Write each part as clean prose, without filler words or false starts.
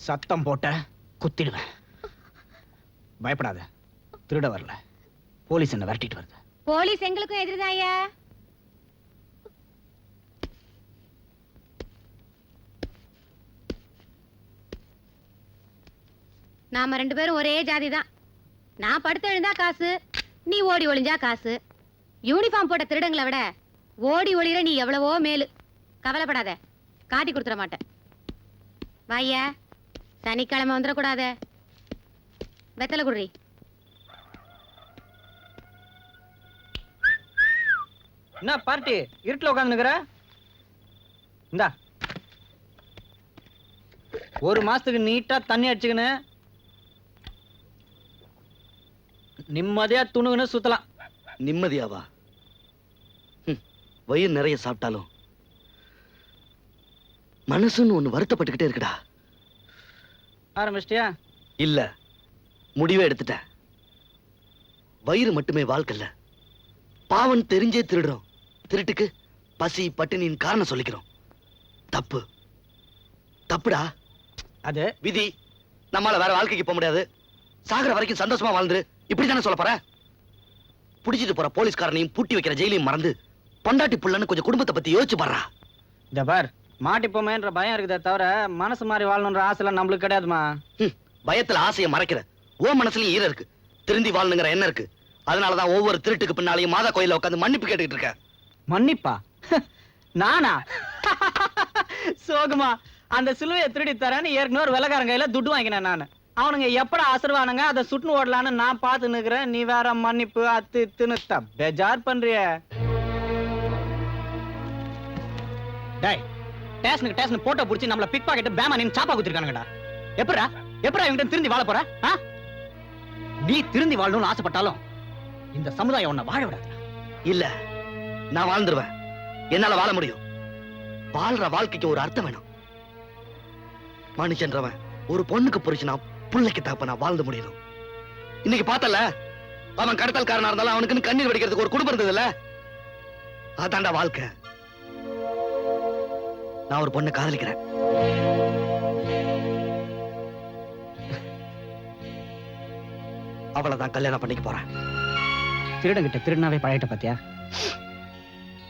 சத்தம் போட்ட குத்திடுவேன். பயப்படாத, திருட வரல, போலீஸ் என்ன விரட்டிட்டு வருது. போலீஸ் எங்களுக்கும் எதிர்தாயா. நாம 2 பேரும் ஒரே ஜாதி தான். நான் படுத்து எழுந்தா காசு, நீ ஓடி ஒளிஞ்சா காசு. யூனிஃபார்ம் போட்ட திருடங்களை விட ஓடி ஒளிர நீ எவ்வளவோ மேலு. கவலைப்படாத, காட்டி கொடுத்துட மாட்டேன். வாயா, சனிக்கிழமை வந்துடக்கூடாத. வெத்தலை குடுறி. என்ன பார்ட்டி இருட்டுல உட்காந்துக்கிற? இந்தா, 1 மாசத்துக்கு நீட்டா தண்ணி அடிச்சுக்கின்னு நிம்மதியா துணுகுன்னு சுத்தலாம். நிம்மதியாவா? வயிறு நிறைய சாப்பிட்டாலும் மனசுன்னு ஒண்ணு வருத்தப்பட்டுக்கிட்டே இருக்குடா. ஆரம்பிச்சிட்டியா? இல்ல, முடிவே எடுத்துட்டேன். வயிறு மட்டுமே வாழ்க்கை இல்ல, பாவம் தெரிஞ்சே திருடுறோம். திருட்டுக்கு பசி பட்டினின் காரணம் சொல்லிக்கிறோம். தப்பு, தப்புடா. அது விதி. நம்மால வேற வாழ்க்கைக்கு போக முடியாது. சாகர வரைக்கும் சந்தோஷமா வாழ்ந்துரு, இப்படித்தானே சொல்ல போற? புடிச்சிட்டு போற போலீஸ்காரனையும் பூட்டி வைக்கிற ஜெயிலையும் மறந்து பொண்டாட்டி புள்ளன்னு கொஞ்சம் குடும்பத்தை பத்தி யோசிச்சு பாடுறா. இந்த பார், மாட்டிப்போமேன்ற பயம் இருக்குதே தவிர மனசு மாதிரி வாழணுன்ற ஆசைலாம் நம்மளுக்கு கிடையாதுமா. பயத்துல ஆசையை மறைக்கிற ஓ மனசுலயும் ஈர இருக்கு. திருந்தி வாழணுங்கிற எண்ணம் இருக்கு. அதனாலதான் ஒவ்வொரு திருட்டுக்கு பின்னாலையும் மாதா கோயில உட்காந்து மன்னிப்பு கேட்டுக்கிட்டு இருக்க. மன்னிப்பா? நானா? சோகமா, அந்த சிலுவையை திருடி தரேன்னு ஏற்கனவே ஒரு வெள்ளக்காரன் கையில துட்டு வாங்கினேன் நானு. அவனுங்க எப்படா அசர்வானுங்க அதை சுட்டுன்னு ஓடலான்னு நான் பார்த்து நிக்கிறேன். நீ வேற மன்னிப்பு அத்து தின்னு பெஜார் பண்றிய. டேய், ஸ்டேஷன் போட்டோ புடிச்சு நம்மள பிக் பாக்கெட் பேமா நின்னு சாப்பா குத்திருக்கானுங்கடா. எப்படா இவங்கிட்ட திருந்தி வாழ போற? நீ திருந்தி வாழணும்னு ஆசைப்பட்டாலும் இந்த சமுதாயம் உன்னை வாழ விடாது. இல்ல, நான் வாழ்ந்துருவேன். என்னால வாழ முடியும். வாழ்ற வாழ்க்கைக்கு ஒரு அர்த்தம் வேணும். மனுஷன்றவன் ஒரு பொண்ணுக்கு புரிச்சுனா பிள்ளைக்கு தப்ப நான் வாழ்ந்து முடியணும். இன்னைக்கு பார்த்தல, அவன் கடத்தல்காரனா இருந்தாலும் அவனுக்குன்னு கண்ணீர் வடிக்கிறதுக்கு ஒரு குடும்பம் இருந்தது இல்ல. அதான்டா வாழ்க்கை. நான் ஒரு பொண்ணை காதலிக்கிறேன். அவளைதான் கல்யாணம் பண்ணிக்க போறேன். திருடங்கிட்ட திருடனாவே பழகிட்ட பாத்தியா?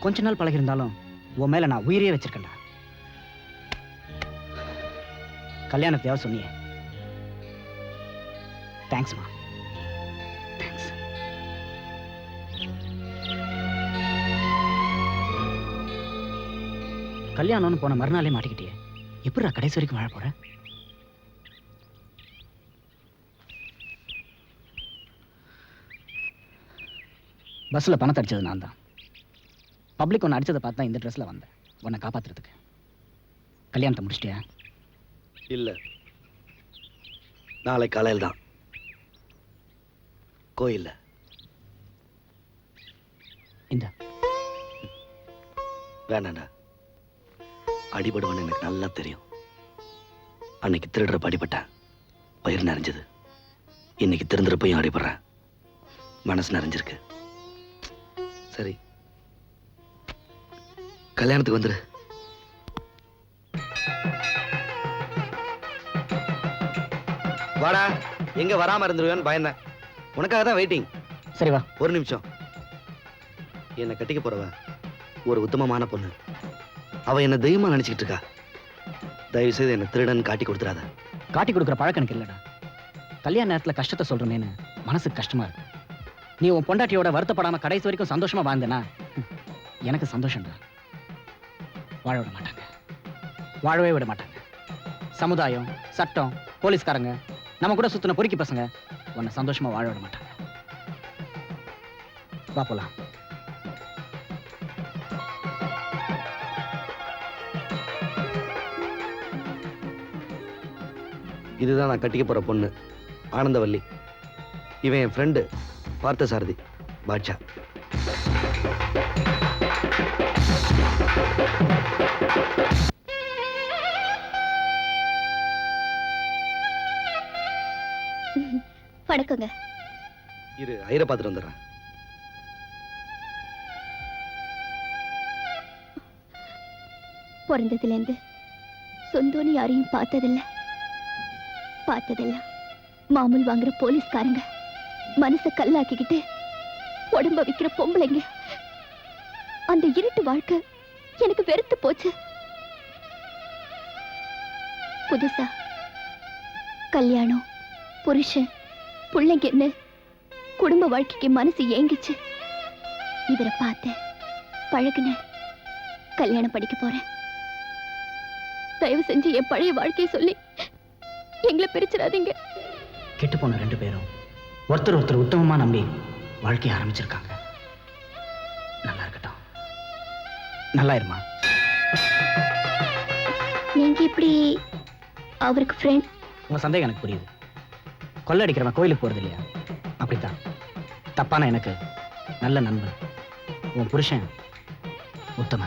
கொஞ்ச நாள் பழகி இருந்தாலும் உன் மேல நான் உயிரே வச்சிருக்கேன்டா. கல்யாணத்தையாவது சொன்னியே, தேங்க்ஸ்மா. தேங்க்ஸ். கல்யாணம்னு போன மறுநாளே மாட்டிக்கிட்டியே, எப்படிடா கடைசி வரைக்கும் வாழ போற? பஸ்ல பணத்தை அடிச்சது நான் தான். பப்ளிக் ஒன்று அடிச்சதை பார்த்தா இந்த ட்ரெஸ்ல வந்தேன் உன்னை காப்பாத்துறதுக்கு. கல்யாணத்தை முடிச்சிட்டியா? இல்ல, நாளை காலையில் தான் கோயில்ல. இந்த வேணாண்டா, அடிபடுவான்னு எனக்கு நல்லா தெரியும். அன்னைக்கு திருடுறப்ப அடிபட்டேன், வயிறு நிறைஞ்சது. இன்னைக்கு திருந்துறப்பையும் அடிபடுறேன், மனசு நிறைஞ்சிருக்கு. சரி, கல்யாணத்துக்கு வந்துரு. வாடா. எங்க வராம இருந்துருவேன்னு பயந்தேன். உனக்காக தான் வெயிட்டிங். சரி வா. ஒரு நிமிஷம். என்னை கட்டிக்க போறவ ஒரு உத்தமமான பொண்ணு. அவ என்ன தெய்வமா நினைச்சுக்கிட்டு இருக்கா. தயவு செய்து என்ன திருடன் காட்டி கொடுத்துறாத. காட்டி கொடுக்குற பழக்கம் எனக்கு இல்லடா. கல்யாண நேரத்துல கஷ்டத்தை சொல்றேன்னு மனசுக்கு கஷ்டமா இருக்கு. நீ உன் பொண்டாட்டியோட வருத்தப்படாம கடைசி வரைக்கும் சந்தோஷமா வாழ்ந்தனா எனக்கு சந்தோஷம்டா. வாழ விட மாட்டாங்க, வாழவே விட மாட்டாங்க. சமுதாயம், சட்டம், போலீஸ்காரங்க, நம்ம கூட சுத்தின பொறுக்கி பசங்க உன்னை சந்தோஷமா வாழ விட மாட்டாங்க. வா போலாம். இதுதான் நான் கட்டிக்க போற பொண்ணு, ஆனந்தவல்லி. இவன் என் ஃப்ரெண்டு பார்த்தசாரதி பாட்சா. வணக்கங்க. இரு, ஐயரை பார்த்துட்டு வந்துடுறேன். பிறந்ததுலேருந்து சொந்தோன்னு யாரையும் பார்த்ததில்ல. பார்த்ததெல்லாம் மாமூல் வாங்குற போலீஸ்காரங்க, மனசை கல்லாக்கிக்கிட்டு உடம்ப வைக்கிற பொம்பளைங்க. அந்த இருட்டு வாழ்க்கை எனக்கு வெறுத்து போச்சு. புதுசா கல்யாணம், புருஷன், பிள்ளைங்கன்னு குடும்ப வாழ்க்கைக்கு மனசு ஏங்கிச்சு. இவரை பார்த்தேன், பழகுனேன், கல்யாணம் படிக்க போறேன். தயவு செஞ்சு என் பழைய வாழ்க்கையை சொல்லி எங்களை பிரிச்சிடாதீங்க. கெட்டு போன ரெண்டு பேரும் ஒருத்தர் ஒருத்தர் உத்தமமா நம்பி வாழ்க்கைய ஆரம்பிச்சிருக்காங்க. நல்லா இருக்கட்டும், நல்லா இருமா. நீங்க இப்படி அவருக்கு ஃப்ரெண்ட்? உங்க சந்தேகம் எனக்கு புரியுது. கொள்ளடிக்கிறவன் கோயிலுக்கு போறது இல்லையா? அப்படித்தான் தப்பான எனக்கு நல்ல நண்பன் உன் புருஷன். உத்தம